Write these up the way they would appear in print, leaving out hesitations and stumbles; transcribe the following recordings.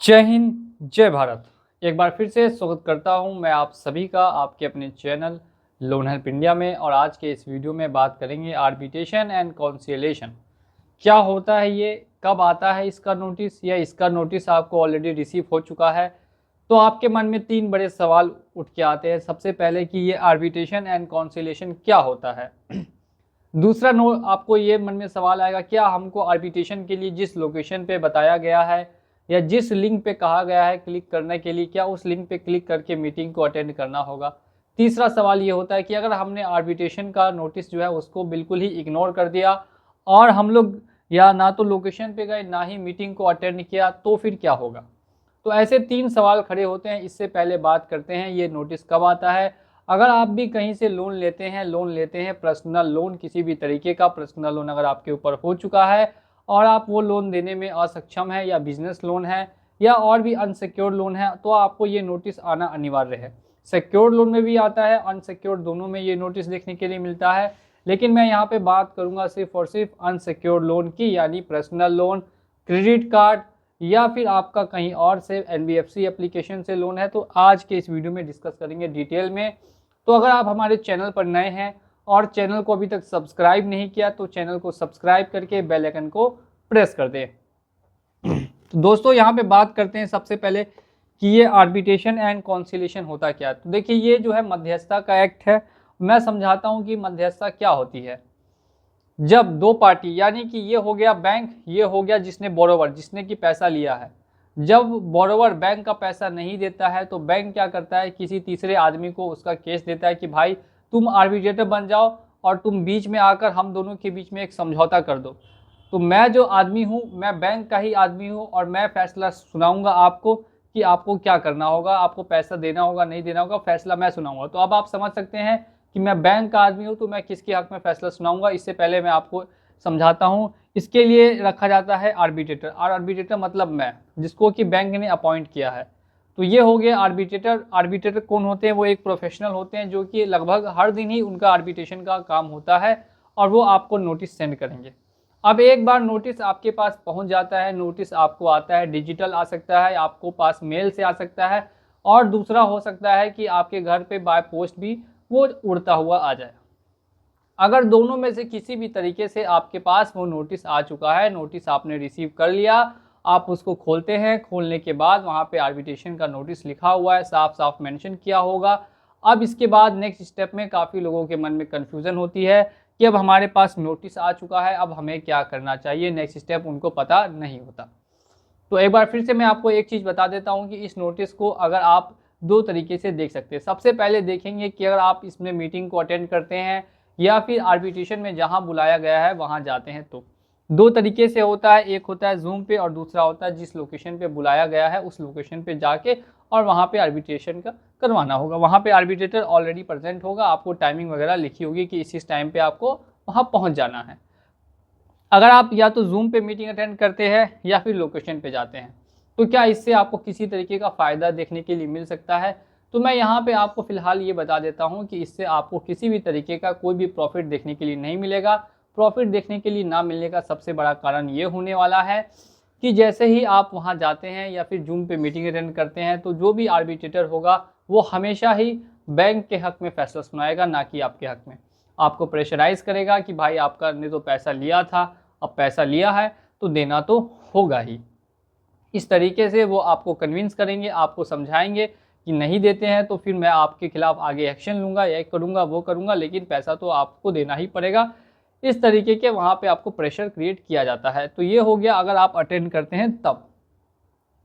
जय हिंद, जय भारत। एक बार फिर से स्वागत करता हूं मैं आप सभी का आपके अपने चैनल लोन हेल्प इंडिया में। और आज के इस वीडियो में बात करेंगे आर्बिट्रेशन एंड कॉन्सिलिएशन क्या होता है, ये कब आता है इसका नोटिस, या इसका नोटिस आपको ऑलरेडी रिसीव हो चुका है। तो आपके मन में तीन बड़े सवाल उठ के आते हैं। सबसे पहले कि ये आर्बिट्रेशन एंड कॉन्सिलिएशन क्या होता है। दूसरा आपको ये मन में सवाल आएगा, क्या हमको आर्बिट्रेशन के लिए जिस लोकेशन पे बताया गया है या जिस लिंक पे कहा गया है क्लिक करने के लिए, क्या उस लिंक पे क्लिक करके मीटिंग को अटेंड करना होगा। तीसरा सवाल ये होता है कि अगर हमने आर्बिट्रेशन का नोटिस जो है उसको बिल्कुल ही इग्नोर कर दिया और हम लोग या ना तो लोकेशन पे गए ना ही मीटिंग को अटेंड किया, तो फिर क्या होगा। तो ऐसे तीन सवाल खड़े होते हैं। इससे पहले बात करते हैं ये नोटिस कब आता है। अगर आप भी कहीं से लोन लेते हैं पर्सनल लोन, किसी भी तरीके का पर्सनल लोन अगर आपके ऊपर हो चुका है और आप वो लोन देने में असक्षम है, या बिजनेस लोन है या और भी अनसिक्योर्ड लोन है, तो आपको ये नोटिस आना अनिवार्य है। सिक्योर्ड लोन में भी आता है, अनसिक्योर्ड दोनों में ये नोटिस देखने के लिए मिलता है। लेकिन मैं यहाँ पे बात करूँगा सिर्फ और सिर्फ अनसिक्योर्ड लोन की, यानी पर्सनल लोन, क्रेडिट कार्ड या फिर आपका कहीं और से NBFC एप्लीकेशन से लोन है। तो आज के इस वीडियो में डिस्कस करेंगे डिटेल में। तो अगर आप हमारे चैनल पर नए हैं और चैनल को अभी तक सब्सक्राइब नहीं किया तो चैनल को सब्सक्राइब करके बेल आइकन को प्रेस कर दें। तो दोस्तों यहाँ पे बात करते हैं सबसे पहले कि ये आर्बिट्रेशन एंड कॉन्सिलिएशन होता क्या है। तो देखिए, ये जो है मध्यस्थता का एक्ट है। मैं समझाता हूँ कि मध्यस्थता क्या होती है। जब दो पार्टी, यानी कि ये हो गया बैंक, ये हो गया जिसने बोरोवर, जिसने कि पैसा लिया है। जब बोरोवर बैंक का पैसा नहीं देता है तो बैंक क्या करता है, किसी तीसरे आदमी को उसका केस देता है कि भाई तुम आर्बिट्रेटर बन जाओ और तुम बीच में आकर हम दोनों के बीच में एक समझौता कर दो। तो मैं जो आदमी हूँ, मैं बैंक का ही आदमी हूँ और मैं फैसला सुनाऊंगा आपको कि आपको क्या करना होगा, आपको पैसा देना होगा नहीं देना होगा, फैसला मैं सुनाऊंगा। तो अब आप समझ सकते हैं कि मैं बैंक का आदमी हूँ तो मैं किसके हक में फैसला सुनाऊंगा। इससे पहले मैं आपको समझाता हूँ। इसके लिए रखा जाता है आर्बिट्रेटर, और आर्बिट्रेटर मतलब मैं, जिसको कि बैंक ने अपॉइंट किया है। तो ये हो गया आर्बिट्रेटर। आर्बिट्रेटर कौन होते हैं, वो एक प्रोफेशनल होते हैं जो कि लगभग हर दिन ही उनका आर्बिट्रेशन का काम होता है और वो आपको नोटिस सेंड करेंगे। अब एक बार नोटिस आपके पास पहुंच जाता है, नोटिस आपको आता है, डिजिटल आ सकता है, आपको पास मेल से आ सकता है, और दूसरा हो सकता है कि आपके घर पे बाय पोस्ट भी वो उड़ता हुआ आ जाए। अगर दोनों में से किसी भी तरीके से आपके पास वो नोटिस आ चुका है, नोटिस आपने रिसीव कर लिया, आप उसको खोलते हैं, खोलने के बाद वहाँ पे आर्बिट्रेशन का नोटिस लिखा हुआ है, साफ साफ मेंशन किया होगा। अब इसके बाद नेक्स्ट स्टेप में काफ़ी लोगों के मन में कन्फ्यूज़न होती है कि अब हमारे पास नोटिस आ चुका है, अब हमें क्या करना चाहिए, नेक्स्ट स्टेप उनको पता नहीं होता। तो एक बार फिर से मैं आपको एक चीज़ बता देता हूँ कि इस नोटिस को अगर आप दो तरीके से देख सकते हैं। सबसे पहले देखेंगे कि अगर आप इसमें मीटिंग को अटेंड करते हैं या फिर आर्बिट्रेशन में जहाँ बुलाया गया है वहाँ जाते हैं, तो दो तरीके से होता है। एक होता है जूम पे और दूसरा होता है जिस लोकेशन पे बुलाया गया है उस लोकेशन पे जाके और वहाँ पे आर्बिट्रेशन का करवाना होगा। वहाँ पे आर्बिट्रेटर ऑलरेडी प्रेजेंट होगा, आपको टाइमिंग वगैरह लिखी होगी कि इस टाइम पे आपको वहाँ पहुँच जाना है। अगर आप या तो जूम पे मीटिंग अटेंड करते हैं या फिर लोकेशन पे जाते हैं, तो क्या इससे आपको किसी तरीके का फ़ायदा देखने के लिए मिल सकता है। तो मैं यहाँ पे आपको फ़िलहाल ये बता देता हूँ कि इससे आपको किसी भी तरीके का कोई भी प्रॉफिट देखने के लिए नहीं मिलेगा। प्रॉफिट देखने के लिए ना मिलने का सबसे बड़ा कारण ये होने वाला है कि जैसे ही आप वहाँ जाते हैं या फिर जूम पे मीटिंग अटेंड करते हैं, तो जो भी आर्बिट्रेटर होगा वो हमेशा ही बैंक के हक़ में फ़ैसला सुनाएगा, ना कि आपके हक़ में। आपको प्रेशराइज़ करेगा कि भाई आपका ने तो पैसा लिया था, अब पैसा लिया है तो देना तो होगा ही। इस तरीके से वो आपको कन्विंस करेंगे, आपको समझाएंगे कि नहीं देते हैं तो फिर मैं आपके खिलाफ़ आगे एक्शन लूँगा, ये करूँगा वो करूँगा, लेकिन पैसा तो आपको देना ही पड़ेगा। इस तरीके के वहाँ पे आपको प्रेशर क्रिएट किया जाता है। तो ये हो गया अगर आप अटेंड करते हैं तब।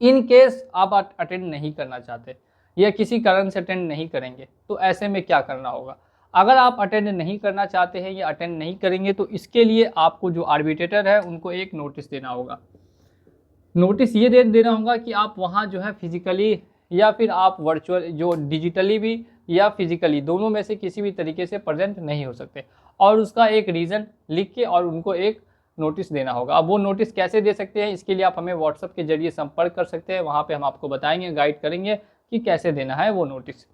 इन केस आप अटेंड नहीं करना चाहते या किसी कारण से अटेंड नहीं करेंगे, तो ऐसे में क्या करना होगा। अगर आप अटेंड नहीं करना चाहते हैं या अटेंड नहीं करेंगे, तो इसके लिए आपको जो आर्बिट्रेटर है उनको एक नोटिस देना होगा। नोटिस ये देना होगा कि आप वहाँ जो है फिजिकली या फिर आप वर्चुअल जो डिजिटली भी या फिजिकली दोनों में से किसी भी तरीके से प्रेजेंट नहीं हो सकते, और उसका एक रीज़न लिख के और उनको एक नोटिस देना होगा। अब वो नोटिस कैसे दे सकते हैं, इसके लिए आप हमें व्हाट्सएप के जरिए संपर्क कर सकते हैं। वहाँ पे हम आपको बताएंगे, गाइड करेंगे कि कैसे देना है वो नोटिस।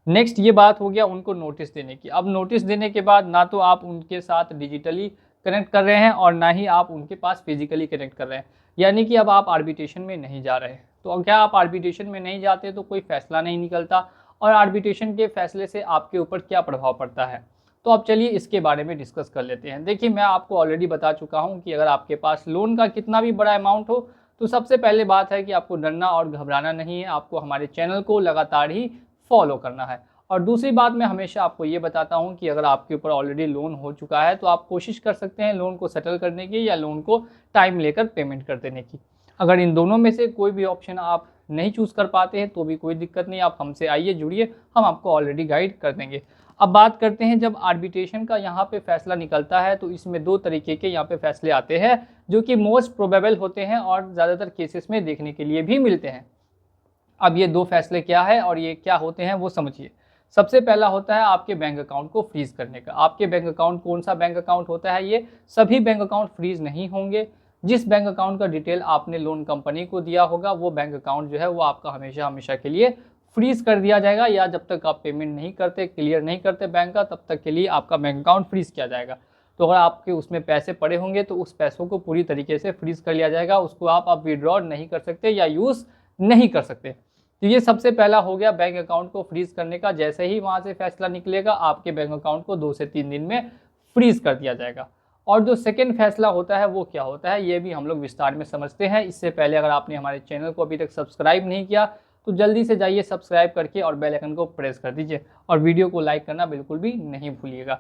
नेक्स्ट ये बात हो गया उनको नोटिस देने की। अब नोटिस देने के बाद ना तो आप उनके साथ डिजिटली कनेक्ट कर रहे हैं और ना ही आप उनके पास फिजिकली कनेक्ट कर रहे हैं, यानी कि अब आप आर्बिट्रेशन में नहीं जा रहे हैं। तो क्या आप आर्बिट्रेशन में नहीं जाते तो कोई फैसला नहीं निकलता, और आर्बिट्रेशन के फैसले से आपके ऊपर क्या प्रभाव पड़ता है। तो अब चलिए इसके बारे में डिस्कस कर लेते हैं। देखिए, मैं आपको ऑलरेडी बता चुका हूँ कि अगर आपके पास लोन का कितना भी बड़ा अमाउंट हो तो सबसे पहले बात है कि आपको डरना और घबराना नहीं है, आपको हमारे चैनल को लगातार ही फॉलो करना है। और दूसरी बात, मैं हमेशा आपको ये बताता हूँ कि अगर आपके ऊपर ऑलरेडी लोन हो चुका है तो आप कोशिश कर सकते हैं लोन को सेटल करने की या लोन को टाइम लेकर पेमेंट कर देने की। अगर इन दोनों में से कोई भी ऑप्शन आप नहीं चूज़ कर पाते हैं तो भी कोई दिक्कत नहीं, आप हमसे आइए, जुड़िए, हम आपको ऑलरेडी गाइड कर देंगे। अब बात करते हैं, जब आर्बिट्रेशन का यहाँ पे फैसला निकलता है तो इसमें दो तरीके के यहाँ पे फैसले आते हैं जो कि मोस्ट प्रोबेबल होते हैं और ज़्यादातर केसेस में देखने के लिए भी मिलते हैं। अब ये दो फैसले क्या है और ये क्या होते हैं वो समझिए। सबसे पहला होता है आपके बैंक अकाउंट को फ्रीज करने का। आपके बैंक अकाउंट कौन सा बैंक अकाउंट होता है, ये सभी बैंक अकाउंट फ्रीज नहीं होंगे। जिस बैंक अकाउंट का डिटेल आपने लोन कंपनी को दिया होगा वो बैंक अकाउंट जो है वो आपका हमेशा हमेशा के लिए फ्रीज कर दिया जाएगा, या जब तक आप पेमेंट नहीं करते, क्लियर नहीं करते बैंक का, तब तक के लिए आपका बैंक अकाउंट फ्रीज किया जाएगा। तो अगर आपके उसमें पैसे पड़े होंगे तो उस पैसों को पूरी तरीके से फ्रीज कर लिया जाएगा, उसको आप विड्रॉ नहीं कर सकते या यूज़ नहीं कर सकते। तो ये सबसे पहला हो गया बैंक अकाउंट को फ्रीज करने का। जैसे ही वहाँ से फैसला निकलेगा आपके बैंक अकाउंट को 2 से 3 दिन में फ्रीज कर दिया जाएगा। और जो सेकंड फैसला होता है वो क्या होता है, ये भी हम लोग विस्तार में समझते हैं। इससे पहले अगर आपने हमारे चैनल को अभी तक सब्सक्राइब नहीं किया तो जल्दी से जाइए सब्सक्राइब करके और बेल आइकन को प्रेस कर दीजिए, और वीडियो को लाइक करना बिल्कुल भी नहीं भूलिएगा।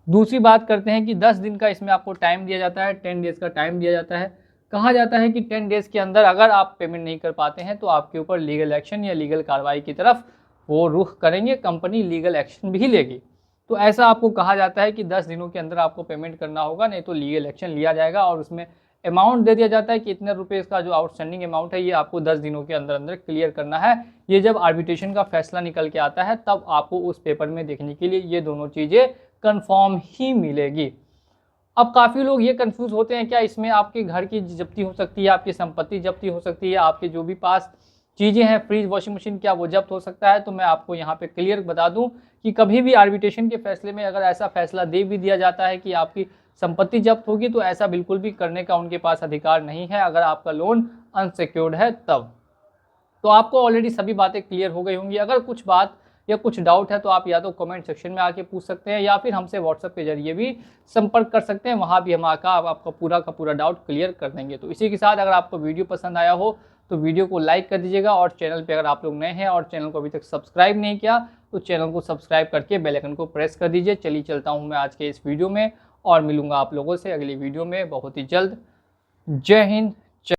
दूसरी बात करते हैं कि 10 दिन का इसमें आपको टाइम दिया जाता है, 10 डेज़ का टाइम दिया जाता है। कहा जाता है कि 10 डेज़ के अंदर अगर आप पेमेंट नहीं कर पाते हैं तो आपके ऊपर लीगल एक्शन या लीगल कार्रवाई की तरफ वो रुख करेंगे, कंपनी लीगल एक्शन भी लेगी। तो ऐसा आपको कहा जाता है कि 10 दिनों के अंदर आपको पेमेंट करना होगा, नहीं तो लीगल एक्शन लिया जाएगा। और उसमें अमाउंट दे दिया जाता है कि इतने रुपये इसका जो आउटस्टैंडिंग अमाउंट है ये आपको 10 दिनों के अंदर अंदर क्लियर करना है। ये जब आर्बिट्रेशन का फैसला निकल के आता है तब आपको उस पेपर में देखने के लिए ये दोनों चीज़ें कन्फर्म ही मिलेगी। अब काफ़ी लोग ये कंफ्यूज होते हैं, क्या इसमें आपके घर की जब्ती हो सकती है, आपकी संपत्ति जब्ती हो सकती है, आपके जो भी पास चीज़ें हैं, फ्रिज, वॉशिंग मशीन, क्या वो जब्त हो सकता है। तो मैं आपको यहाँ पे क्लियर बता दूं कि कभी भी आर्बिट्रेशन के फैसले में अगर ऐसा फैसला दे भी दिया जाता है कि आपकी संपत्ति जब्त होगी तो ऐसा बिल्कुल भी करने का उनके पास अधिकार नहीं है अगर आपका लोन अनसिक्योर्ड है तब। तो आपको ऑलरेडी सभी बातें क्लियर हो गई होंगी। अगर कुछ बात या कुछ डाउट है तो आप या तो कमेंट सेक्शन में आके पूछ सकते हैं या फिर हमसे व्हाट्सएप के जरिए भी संपर्क कर सकते हैं, वहाँ भी हम आकर आपका पूरा का पूरा डाउट क्लियर कर देंगे। तो इसी के साथ अगर आपको वीडियो पसंद आया हो तो वीडियो को लाइक कर दीजिएगा, और चैनल पे अगर आप लोग नए हैं और चैनल को अभी तक सब्सक्राइब नहीं किया तो चैनल को सब्सक्राइब करके बेल आइकन को प्रेस कर दीजिए। चलिए चलता हूँ मैं आज के इस वीडियो में, और मिलूंगा आप लोगों से अगली वीडियो में बहुत ही जल्द। जय हिंद,